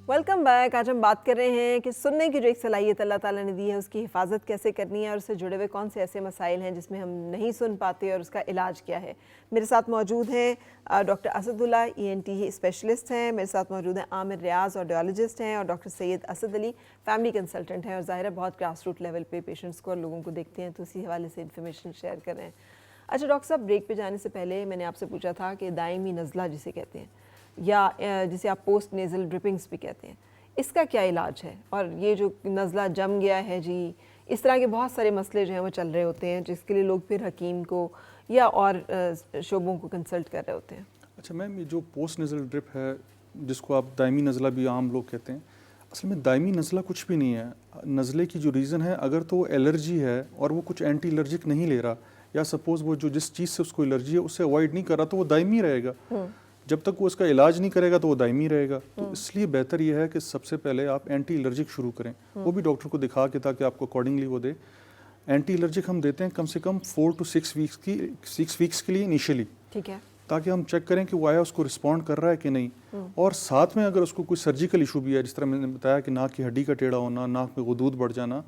Welcome back. आज हम बात कर रहे हैं कि सुनने की जो एक सलाहियत अल्लाह ताला ने दी है उसकी हिफाजत कैसे करनी है और उससे जुड़े हुए कौन से ऐसे मसाइल हैं जिसमें हम नहीं सुन पाते और उसका इलाज क्या है। मेरे साथ मौजूद हैं डॉक्टर असदुल्ला ENT स्पेशलिस्ट हैं, मेरे साथ मौजूद हैं आमिर रियाज ऑडियोलॉजिस्ट हैं, और doctor Syed Asad Ali family consultant हैं, और ज़ाहिर है बहुत ग्रास रूट लेवल पे पेशेंट्स को और लोगों को देखते हैं, तो इसी हवाले से इन्फॉर्मेशन शेयर कर रहे हैं। अच्छा डॉक्टर साहब, ब्रेक पे जाने से पहले मैंने आपसे पूछा था कि दायमी नज़ला जिसे कहते हैं या जिसे आप पोस्ट नेज़ल ड्रिपिंग्स भी कहते हैं, इसका क्या इलाज है? और ये जो नज़ला जम गया है जी, इस तरह के बहुत सारे मसले जो हैं वो चल रहे होते हैं जिसके लिए लोग फिर हकीम को या और शोबों को कंसल्ट कर रहे होते हैं। अच्छा मैम, ये जो पोस्ट नेज़ल ड्रिप है जिसको आप दायमी नज़ला भी आम लोग कहते हैं, असल में दायमी नज़ला कुछ भी नहीं है। नज़ले की जो रीज़न है, अगर तो वो एलर्जी है और वो कुछ एंटी एलर्जिक नहीं ले रहा, या सपोज़ वो जो जिस चीज़ से उसको एलर्जी है उससे अवॉइड नहीं कर रहा, तो वो दायमी रहेगा। जब तक वो इसका इलाज नहीं करेगा तो वो दायमी रहेगा। तो इसलिए बेहतर ये है कि सबसे पहले आप एंटी एलर्जिक शुरू करें, वो भी डॉक्टर को दिखा के, ताकि आपको अकॉर्डिंगली वो दे। एंटी एलर्जिक हम देते हैं कम से कम 4 to 6 वीक्स के लिए इनिशियली, ठीक है, ताकि हम चेक करें कि वो आया उसको रिस्पॉन्ड कर रहा है कि नहीं। और साथ में अगर उसको कोई सर्जिकल इशू भी है, जिस तरह मैंने बताया कि नाक की हड्डी का टेढ़ा होना, नाक में गुदूद बढ़ जाना,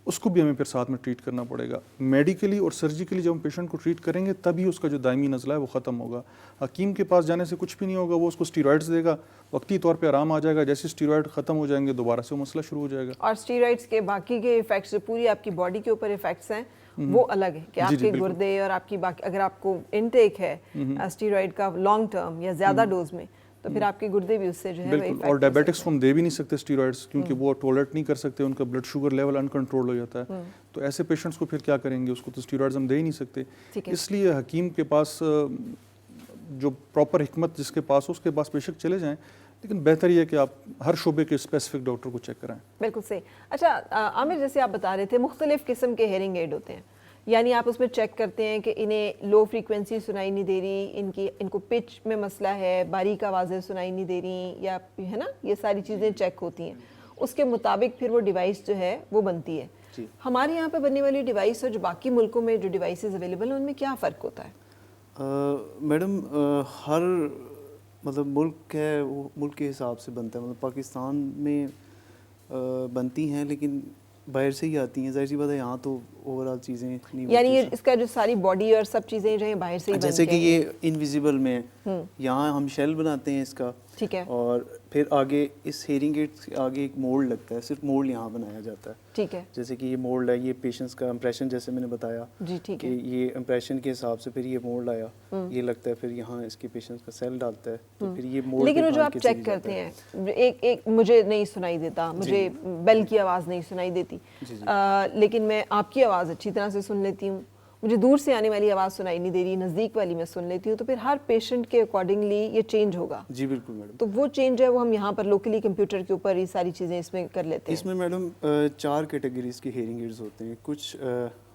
उसको भी हमें फिर साथ में ट्रीट करना पड़ेगा। मेडिकली और सर्जिकली जब हम पेशेंट को ट्रीट करेंगे तभी उसका जो दायमी नज़ला है वो ख़त्म होगा। हकीम के पास जाने से कुछ भी नहीं होगा, वो उसको स्टीरॉइड्स देगा, वक्ती तौर पे आराम आ जाएगा, जैसे स्टीरॉइड ख़त्म हो जाएंगे दोबारा से वो मसला शुरू हो जाएगा। और स्टीरॉइड्स के बाकी के इफेक्ट्स जो पूरी आपकी बॉडी के ऊपर इफेक्ट्स हैं वो अलग है कि आपके गुर्दे और आपकी बाकी, अगर आपको इनटेक है स्टीरॉइड का लॉन्ग टर्म या ज़्यादा डोज में, तो फिर आपके गुर्दे भी उससे जो है बिल्कुल। और डायबिटिक्स को हम दे भी नहीं सकते स्टीरॉइड्स, क्योंकि वो टॉलरेट नहीं कर सकते, उनका ब्लड शुगर लेवल अनकंट्रोल हो जाता है। तो ऐसे पेशेंट्स को फिर क्या करेंगे, उसको तो स्टीरॉइड्स हम दे ही नहीं सकते। इसलिए हकीम के पास जो प्रॉपर हिकमत जिसके पास हो उसके पास बेशक चले जाएं, लेकिन बेहतर ये है कि आप हर शोबे के स्पेसिफिक डॉक्टर को चेक कराएं। बिल्कुल सही। अच्छा आमिर, जैसे आप बता रहे थे मुख्तलिफ किस्म के हेयरिंग एड होते हैं, यानी आप उसमें चेक करते हैं कि इन्हें लो फ्रीक्वेंसी सुनाई नहीं दे रही, इनको पिच में मसला है, बारीक आवाज़ें सुनाई नहीं दे रही, या है ना, ये सारी चीज़ें चेक होती हैं। उसके मुताबिक फिर वो डिवाइस जो है वो बनती है। हमारे यहाँ पे बनने वाली डिवाइस और जो बाकी मुल्कों में जो डिवाइसेस अवेलेबल हैं उनमें क्या फ़र्क होता है? मैडम हर मतलब मुल्क है, वो मुल्क के हिसाब से बनता है। मतलब पाकिस्तान में बनती हैं लेकिन बाहर से ही आती हैं, जाहिर सी बात है, यहाँ तो ओवरऑल चीज़ें नहीं, यानी ये इसका जो सारी बॉडी और सब चीज़ें जो हैं बाहर से ही बनती हैं। जैसे कि ये इनविजिबल में यहाँ हम शेल बनाते हैं इसका, ठीक है, और फिर आगे इस हेयरिंग एड के आगे एक मोल्ड लगता है, सिर्फ मोल्ड यहाँ बनाया जाता है, ठीक है। जैसे कि ये मोल्ड है, ये पेशेंट्स का इंप्रेशन जैसे मैंने बताया जी, ठीक है, कि ये इंप्रेशन के हिसाब से फिर ये मोल्ड आया, ये लगता है, फिर यहाँ इसके पेशेंट्स का सेल डालता है, तो फिर ये मोल्ड। लेकिन जो आप चेक करते हैं, एक मुझे नहीं सुनाई देता, मुझे बेल की आवाज़ नहीं सुनाई देती, लेकिन मैं आपकी आवाज़ अच्छी तरह से सुन लेती हूँ, मुझे दूर से आने वाली आवाज़ सुनाई नहीं दे रही, नज़दीक वाली मैं सुन लेती हूँ, तो फिर हर पेशेंट के अकॉर्डिंगली ये चेंज होगा। जी बिल्कुल मैडम। तो वो चेंज है वो हम यहाँ पर लोकली कंप्यूटर के ऊपर ये सारी चीज़ें इसमें कर लेते हैं। इसमें मैडम 4 कैटेगरीज के हेयरिंग एड्स होते हैं। कुछ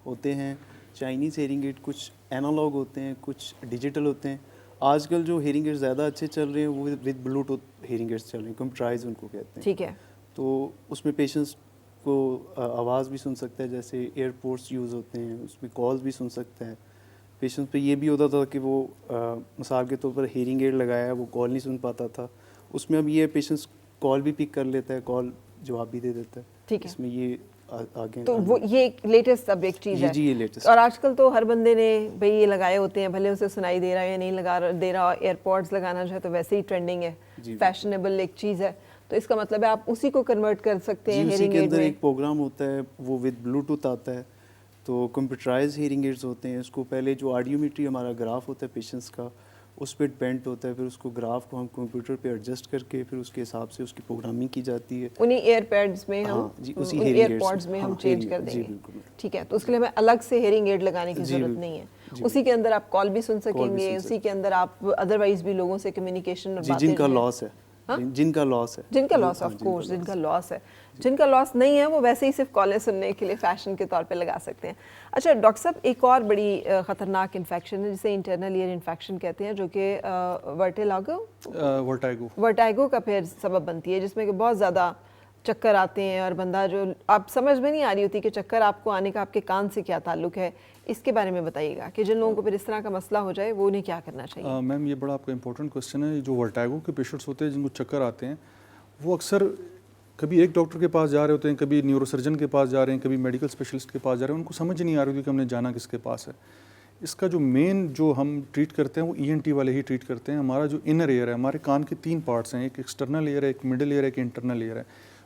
होते हैं चाइनीज़ हेयरिंग एड, कुछ एनालॉग होते हैं, कुछ डिजिटल होते हैं। आजकल जो हेयरिंग एड्स ज़्यादा अच्छे चल रहे हैं वो विद ब्लूटूथ हेयरिंग एड्स चल रहे हैं, कंप्यूटराइज उनको कहते हैं, ठीक है। तो उसमें पेशेंट्स को आवाज़ भी सुन सकता है, जैसे एयरपोर्ट्स यूज़ होते हैं उसमें कॉल्स भी सुन सकता है। पेशेंट्स पे ये भी होता था कि वो मिसाल के तौर पर हेयरिंग एड लगाया है, वो कॉल नहीं सुन पाता था, उसमें अब ये पेशेंट्स कॉल भी पिक कर लेता है, कॉल जवाब भी दे देता है, ठीक है। इसमें ये आगे तो वो ये लेटेस्ट अब एक चीज़ है जी, ये लेटेस्ट। और आजकल तो हर बंदे ने भाई ये लगाए होते हैं, भले उसे सुनाई दे रहा है या नहीं दे रहा, एयरपॉड्स लगाना जो है तो वैसे ही ट्रेंडिंग है, फैशनेबल एक चीज़ है, तो इसका मतलब है आप उसी को कन्वर्ट कर सकते हैं हेयरिंग एड में। अंदर एक प्रोग्राम होता है वो विद ब्लूटूथ आता है, तो कंप्यूटराइज हेयरिंग एड्स होते हैं। उसको पहले जो ऑडियोमेट्री हमारा ग्राफ होता है पेशेंट्स का, उस पर डिपेंड होता है, फिर उसको ग्राफ को हम कंप्यूटर पे एडजस्ट करके फिर उसके हिसाब से उसकी प्रोग्रामिंग की जाती है। उन्हीं एयरपैड्स में हम उसी एयरपॉड्स में हम चेंज कर देंगे, ठीक है। तो उसके लिए हमें अलग से हेयरिंग एड लगाने की जरूरत नहीं है, उसी के अंदर आप कॉल भी सुन सकेंगे, उसी के अंदर आप अदरवाइज भी लोगों से कम्युनिकेशन और बातें जिनका लॉस है, जिनका लॉस है, जिनका लॉस ऑफ कोर्स, जिनका लॉस है, जिनका लॉस नहीं है वो वैसे ही सिर्फ कॉलेज सुनने के लिए फैशन के तौर पे लगा सकते हैं। अच्छा डॉक्टर साहब, एक और बड़ी ख़तरनाक इन्फेक्शन है जिसे इंटरनल ईयर इन्फेक्शन कहते हैं, जो कि वर्टाइगो का फिर सबब बनती है, जिसमें कि बहुत ज़्यादा چکر آتے ہیں اور بندہ جو آپ سمجھ میں نہیں آ رہی ہوتی کہ چکر آپ کو آنے کا آپ کے کان سے کیا تعلق ہے، اس کے بارے میں بتائیے گا کہ جن لوگوں کو پھر اس طرح کا مسئلہ ہو جائے وہ انہیں کیا کرنا چاہیے؟ میم یہ بڑا آپ کا امپورٹنٹ کوشچن ہے. جو ورٹیگو کے پیشنٹس ہوتے ہیں جن کو چکر آتے ہیں وہ اکثر کبھی ایک ڈاکٹر کے پاس جا رہے ہوتے ہیں, کبھی نیورو سرجن کے پاس جا رہے ہیں, کبھی میڈیکل اسپیشلسٹ کے پاس جا رہے ہیں. ان کو سمجھ نہیں آ رہی ہوتی کہ ہم نے جانا کس کے پاس ہے. اس کا جو مین جو ہم ٹریٹ کرتے ہیں وہ ای این ٹی والے ہی ٹریٹ کرتے ہیں. ہمارا جو انر ایئر ہے, ہمارے کان کے 3 پارٹس ہیں, ایک ایکسٹرنل ایئر ہے, ایک مڈل ایئر ہے, ایک انٹرنل ایئر ہے.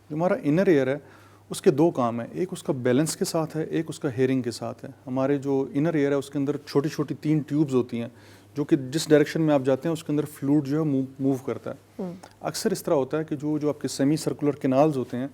جو ہمارا انر ایئر ہے اس کے 2 کام ہیں, ایک اس کا بیلنس کے ساتھ ہے, ایک اس کا ہیئرنگ کے ساتھ ہے. ہمارے جو انر ایئر ہے اس کے اندر چھوٹی چھوٹی 3 ٹیوبز ہوتی ہیں جو کہ جس ڈائریکشن میں آپ جاتے ہیں اس کے اندر فلوئڈ جو ہے موو کرتا ہے. اکثر اس طرح ہوتا ہے کہ جو آپ کے سیمی سرکولر کینالز ہوتے ہیں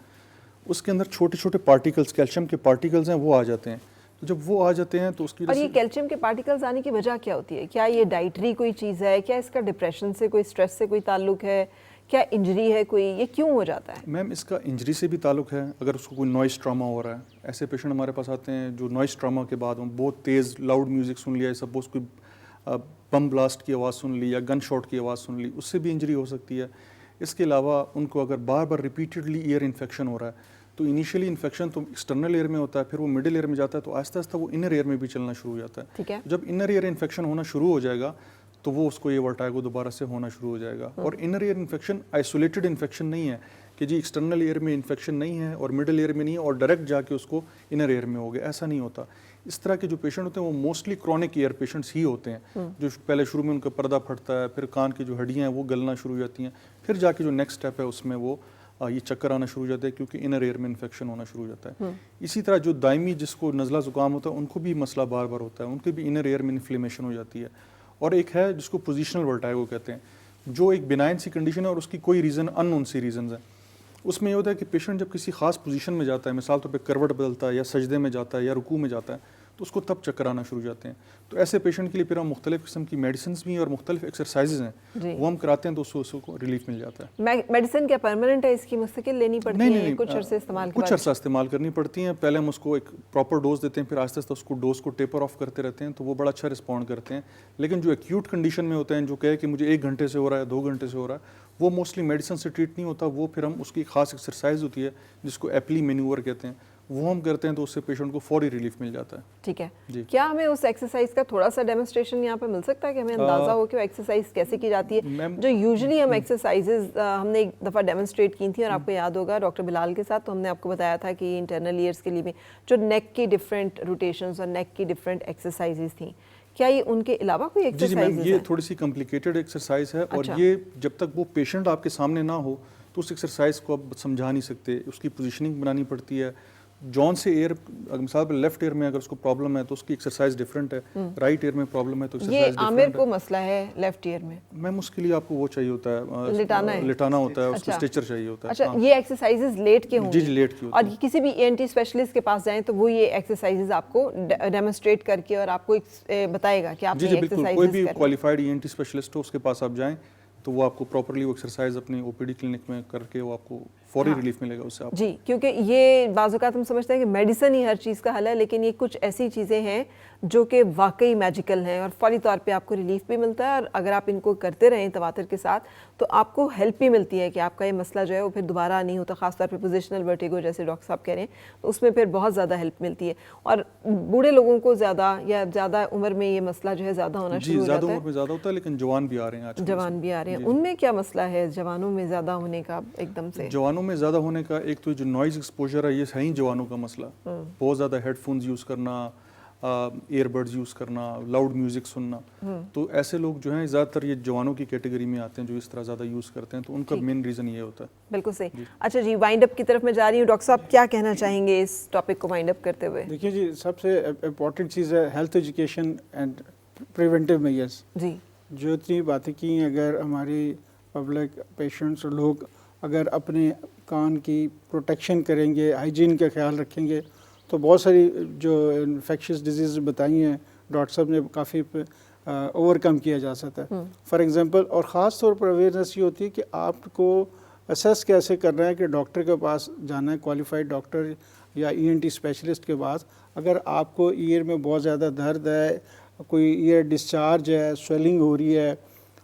اس کے اندر چھوٹے چھوٹے پارٹیکلز, کیلشیم کے پارٹیکلز ہیں, وہ آ جاتے ہیں. تو جب وہ آ جاتے ہیں تو اس کی اور یہ کیلشیم کے پارٹیکلز آنے کی وجہ کیا ہوتی ہے؟ کیا یہ ڈائٹری کوئی چیز ہے؟ کیا اس کا ڈپریشن سے کوئی اسٹریس سے کوئی تعلق ہے؟ کیا انجری ہے کوئی؟ یہ کیوں ہو جاتا ہے؟ میم اس کا انجری سے بھی تعلق ہے. اگر اس کو کوئی نوائز ٹراما ہو رہا ہے, ایسے پیشنٹ ہمارے پاس آتے ہیں جو نوائز ٹراما کے بعد بہت تیز لاؤڈ میوزک سن لیا, سپوز کوئی بم بلاسٹ کی آواز سن لی یا گن شاٹ کی آواز سن لی, اس سے بھی انجری ہو سکتی ہے. اس کے علاوہ ان کو اگر بار بار ریپیٹڈلی ایئر انفیکشن ہو رہا ہے تو انیشیلی انفیکشن تو ایکسٹرنل ایئر میں ہوتا ہے, پھر وہ مڈل ایئر میں جاتا ہے, تو آہستہ آہستہ وہ انر ایئر میں بھی چلنا شروع ہو جاتا ہے. ٹھیک ہے. جب انر ایئر انفیکشن ہونا شروع ہو جائے گا تو وہ اس کو یہ ورٹیگو دوبارہ سے ہونا شروع ہو جائے گا. اور inner ear infection isolated infection نہیں ہے کہ جی ایکسٹرنل ایئر میں انفیکشن نہیں ہے اور مڈل ایئر میں نہیں ہے اور ڈائریکٹ جا کے اس کو انر ایئر میں ہو گیا, ایسا نہیں ہوتا. اس طرح کے جو پیشنٹ ہوتے ہیں وہ موسٹلی کرونک ایئر پیشنٹس ہی ہوتے ہیں, جو پہلے شروع میں ان کا پردہ پھٹتا ہے, پھر کان کی جو ہڈیاں ہیں وہ گلنا شروع ہو جاتی ہیں, پھر جا کے جو نیکسٹ اسٹیپ ہے اس میں وہ یہ چکر آنا شروع ہو جاتا ہے کیونکہ انر ایئر میں انفیکشن ہونا شروع ہو جاتا ہے. اسی طرح جو دائمی جس کو نزلہ زکام ہوتا ہے ان کو بھی مسئلہ بار بار ہوتا ہے, ان کے بھی انر ایئر میں انفلیمیشن ہو جاتی ہے. اور ایک ہے جس کو پوزیشنل ورٹیگو کہتے ہیں, جو ایک بینائن سی کنڈیشن ہے اور اس کی کوئی ریزن ان نون سی ریزنز ہیں. اس میں یہ ہوتا ہے کہ پیشنٹ جب کسی خاص پوزیشن میں جاتا ہے, مثال طور پہ کروٹ بدلتا ہے یا سجدے میں جاتا ہے یا رکوع میں جاتا ہے, تو اس کو تب چکر آنا شروع ہو جاتے ہیں. تو ایسے پیشنٹ کے لیے پھر ہم مختلف قسم کی میڈیسنز بھی ہیں اور مختلف ایکسرسائزز ہیں وہ ہم کراتے ہیں, تو اس کو ریلیف مل جاتا ہے. میڈیسن کیا پرماننٹ ہے, اس کی مستقل لینی پڑتی ہے؟ کچھ عرصے استعمال کچھ عرصہ استعمال کرنی پڑتی ہیں. پہلے ہم اس کو ایک پراپر ڈوز دیتے ہیں, پھر آہستہ آہستہ اس کو ڈوز کو ٹیپر آف کرتے رہتے ہیں, تو وہ بڑا اچھا رسپونڈ کرتے ہیں. لیکن جو ایکیوٹ کنڈیشن میں ہوتے ہیں, جو کہے کہ مجھے 1 گھنٹے سے ہو رہا ہے, 2 گھنٹے سے ہو رہا ہے, وہ موسٹلی میڈیسن سے ٹریٹ نہیں ہوتا. وہ پھر ہم اس کی خاص ایکسرسائز ہوتی ہے جس کو ایپلی مینیور کہتے ہیں, وہ ہم کرتے ہیں, تو اس سے پیشنٹ کو فوری ریلیف مل جاتا ہے. ٹھیک ہے. کیا ہمیں اس ایکسرسائز کا تھوڑا سا ڈیمونسٹریشن یہاں پہ مل سکتا ہے کہ ہمیں اندازہ ہو کہ وہ ایکسرسائز کیسے کی جاتی ہے؟ جو یوزلی ہم ایکسرسائزز ہم نے ایک دفعہ ڈیمونسٹریٹ کی تھیں اور آپ کو یاد ہوگا ڈاکٹر بلال کے ساتھ, تو ہم نے آپ کو بتایا تھا کہ انٹرنل ایئرس کے لیے بھی جو نیک کی ڈفرینٹ روٹیشنز اور نیک کی ڈفرینٹ ایکسرسائزز تھیں, کیا یہ ان کے علاوہ کوئی ایکسرسائز ہے؟ یہ تھوڑی سی کمپلیکیٹڈ ایکسرسائز ہے, اور یہ جب تک وہ پیشنٹ آپ کے سامنے نہ ہو تو اس ایکسرسائز کو آپ سمجھا نہیں سکتے. اس کی پوزیشننگ بنانی پڑتی ہے. جون سے ایئر مثال پر لیفٹ ایئر میں اگر اس کو پرابلم ہے تو اس کی ایکسرسائز ڈفرینٹ ہے, رائٹ ایئر میں پرابلم ہے تو ایکسرسائز ڈفرینٹ ہے. یہ عامر کو مسئلہ ہے لیفٹ ایئر میں, میم اس کے لیے آپ کو وہ چاہیے ہوتا ہے, لٹانا ہوتا ہے, اس کو اسٹیچر چاہیے ہوتا ہے. اچھا, یہ ایکسرسائزز لیٹ کے ہوں گے؟ جی لیٹ کی ہوتی ہے. اور کسی بھی ای این ٹی اسپیشلسٹ کے پاس جائیں تو وہ یہ ایکسرسائزز آپ کو ڈیمونسٹریٹ کر کے اور آپ کو بتائے گا کہ آپ نے ایکسرسائز. کوئی بھی کوالیفائڈ ای این ٹی اسپیشلسٹ ہو اس کے پاس آپ جائیں تو وہ آپ کو پراپرلی وہ ایکسرسائز اپنی او پی ڈی کلینک میں کر کے وہ آپ کو فوری ریلیف ملے گا اس سے آپ. جی, کیونکہ یہ بعض اوقات ہم سمجھتے ہیں کہ میڈیسن ہی ہر چیز کا حل ہے, لیکن یہ کچھ ایسی چیزیں ہیں جو کہ واقعی میجیکل ہیں اور فوری طور پہ آپ کو ریلیف بھی ملتا ہے, اور اگر آپ ان کو کرتے رہیں تواتر کے ساتھ تو آپ کو ہیلپ بھی ملتی ہے کہ آپ کا یہ مسئلہ جو ہے وہ پھر دوبارہ نہیں ہوتا. خاص طور پہ پوزیشنل ورٹیگو جیسے ڈاکٹر صاحب کہہ رہے ہیں, تو اس میں پھر بہت زیادہ ہیلپ ملتی ہے. اور بوڑھے لوگوں کو زیادہ یا زیادہ عمر میں یہ مسئلہ جو ہے زیادہ ہونا شروع ہو جاتا ہے. زیادہ عمر میں زیادہ ہوتا ہے, لیکن جوان بھی آ رہے ہیں آج. جوان بھی آ رہے ہیں, ان میں کیا مسئلہ ہے جوانوں میں زیادہ ہونے کا؟ ایک دم سے جوانوں میں زیادہ ہونے کا ایک تو جو نوائز ایکسپوجر ہے, یہ ہے ہی جوانوں کا مسئلہ. بہت زیادہ ہیڈ فونز یوز کرنا, ایئر بڈز یوز کرنا, لاؤڈ میوزک سننا, تو ایسے لوگ جو ہیں زیادہ تر یہ جوانوں کی کیٹیگری میں آتے ہیں جو اس طرح زیادہ یوز کرتے ہیں, تو ان کا مین ریزن یہ ہوتا ہے. بالکل صحیح. اچھا جی, وائنڈ اپ کی طرف میں جا رہی ہوں. ڈاکٹر صاحب کیا کہنا چاہیں گے اس ٹاپک کو وائنڈ اپ کرتے ہوئے؟ دیکھیے جی, سب سے امپورٹنٹ چیز ہے health education and preventive measures. جی, جو اتنی باتیں کی ہیں, اگر ہماری پبلک پیشنٹس لوگ اگر اپنے کان کی پروٹیکشن کریں گے, ہائیجین کا خیال رکھیں گے, تو بہت ساری جو انفیکشس ڈیزیز بتائی ہیں ڈاکٹر صاحب نے کافی اوور کم کیا جا سکتا ہے. فار ایگزامپل, اور خاص طور پر اویئرنیس یہ ہوتی ہے کہ آپ کو اسیس کیسے کرنا ہے کہ ڈاکٹر کے پاس جانا ہے, کوالیفائڈ ڈاکٹر یا ای این ٹی اسپیشلسٹ کے پاس. اگر آپ کو ایئر میں بہت زیادہ درد ہے, کوئی ایئر ڈسچارج ہے, سویلنگ ہو رہی ہے,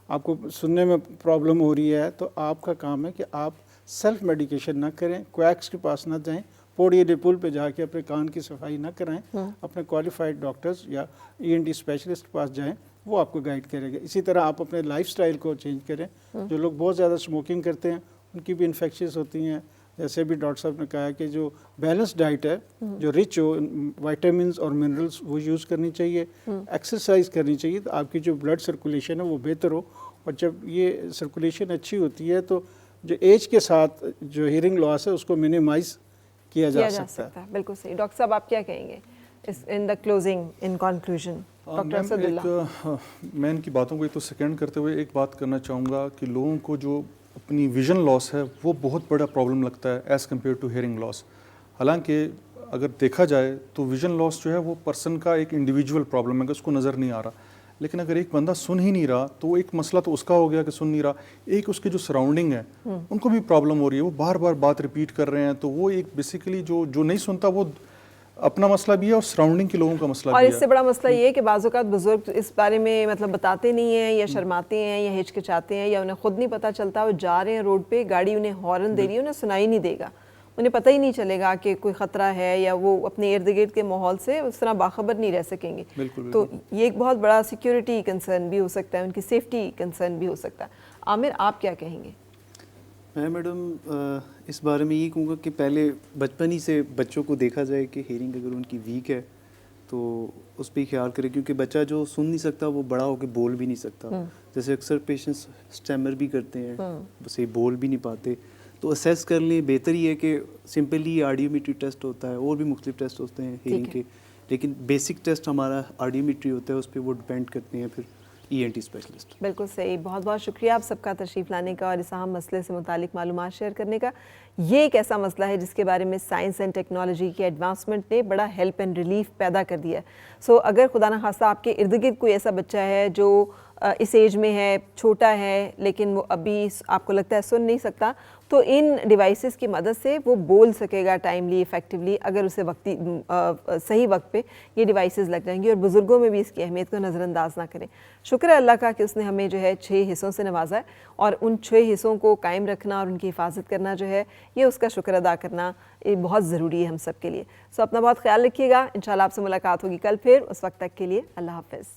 آپ کو سننے میں پرابلم ہو رہی ہے, تو آپ کا کام ہے کہ آپ सेल्फ मेडिकेशन ना करें, क्वैक्स के पास ना जाएं, पौड़ी पुल पे जाके अपने कान की सफाई ना कराएं, अपने क्वालिफाइड डॉक्टर्स या ENT स्पेशलिस्ट के पास जाएं, वो आपको गाइड करेंगे। इसी तरह आप अपने लाइफस्टाइल को चेंज करें। जो लोग बहुत ज़्यादा स्मोकिंग करते हैं उनकी भी इन्फेक्शंस होती हैं। जैसे भी डॉक्टर साहब ने कहा है कि जो बैलेंस डाइट है, जो रिच हो विटामिन्स और मिनरल्स, वो यूज़ करनी चाहिए, एक्सरसाइज करनी चाहिए, तो आपकी जो ब्लड सर्कुलेशन है वो बेहतर हो। और जब ये सर्कुलेशन अच्छी होती है तो जो एज के साथ जो हियरिंग लॉस है उसको मिनिमाइज किया जा सकता है। बिल्कुल सही। डॉक्टर साहब आप क्या कहेंगे इस in the closing, in conclusion? Doctor Asadullah. मैं इनकी बातों को एक तो सेकेंड करते हुए एक बात करना चाहूँगा कि लोगों को जो अपनी विजन लॉस है वो बहुत बड़ा प्रॉब्लम लगता है as compare to hearing loss. हालांकि अगर देखा जाए तो विजन लॉस जो है वो पर्सन का एक इंडिविजुअल प्रॉब्लम है कि उसको नज़र नहीं आ रहा, लेकिन अगर एक बंदा सुन ही नहीं रहा तो एक मसला तो उसका हो गया कि सुन नहीं रहा, एक उसके जो सराउंडिंग है उनको भी प्रॉब्लम हो रही है, वो बार बार बात रिपीट कर रहे हैं, तो वो एक बेसिकली जो नहीं सुनता वो अपना मसला भी है और सराउंडिंग के लोगों का मसला भी है। और इससे बड़ा मसला ये है कि बाज़ औक़ात बुज़ुर्ग इस बारे में मतलब बताते नहीं हैं, या शर्माते हैं, या हिचकिचाते हैं, या उन्हें खुद नहीं पता चलता, वो जा रहे हैं रोड पे, गाड़ी उन्हें हॉर्न दे रही है, उन्हें सुनाई नहीं देगा, उन्हें पता ही नहीं चलेगा कि कोई ख़तरा है, या वो अपने इर्द गिर्द के माहौल से उस तरह बाखबर नहीं रह सकेंगे। तो ये एक बहुत बड़ा सिक्योरिटी कंसर्न भी हो सकता है, उनकी सेफ्टी कंसर्न भी हो सकता है। आमिर, आप क्या कहेंगे? मैं मैडम इस बारे में ये कहूँगा कि पहले बचपन ही से बच्चों को देखा जाए कि हियरिंग अगर उनकी वीक है तो उस पर ख्याल करें, क्योंकि बच्चा जो सुन नहीं सकता वो बड़ा होकर बोल भी नहीं सकता। जैसे अक्सर पेशेंट्स स्टैमर भी करते हैं, बस ये बोल भी नहीं पाते, तो असेस कर लें। बेहतर ही है कि सिंपली ऑडियोमेट्री टेस्ट होता है, और भी मुख्तलिफ टेस्ट होते हैं हियरिंग के, लेकिन बेसिक टेस्ट हमारा ऑडियोमेट्री होता है, उस पर वो डिपेंड करते हैं फिर ENT स्पेशलिस्ट। बिल्कुल सही। बहुत बहुत शुक्रिया आप सबका तशरीफ़ लाने का और इस अहम मसले से मुतालिक मालूमात शेयर करने का। ये एक ऐसा मसला है जिसके बारे में साइंस एंड टेक्नोलॉजी की एडवांसमेंट ने बड़ा हेल्प एंड रिलीफ पैदा कर दिया है। सो अगर खुदा न खास्ता आपके इर्द गिर्द कोई ऐसा बच्चा है जो इस एज में है, छोटा है, लेकिन वो अभी आपको लगता है सुन नहीं सकता, तो इन डिवाइसेस की मदद से वो बोल सकेगा टाइमली, इफ़ेक्टिवली, अगर उसे सही वक्त पे ये डिवाइसेस लग जाएंगी। और बुज़ुर्गों में भी इसकी अहमियत को नज़रअंदाज ना करें। शुक्र है अल्लाह का कि उसने हमें जो है 6 हिस्सों से नवाजा है, और उन 6 हिस्सों को कायम रखना और उनकी हिफाजत करना जो है, ये उसका शुक्र अदा करना ये बहुत ज़रूरी है हम सब के लिए। सो अपना बहुत ख्याल रखिएगा। इंशाल्लाह आपसे मुलाकात होगी कल फिर। उस वक्त तक के लिए अल्लाह हाफ़िज़।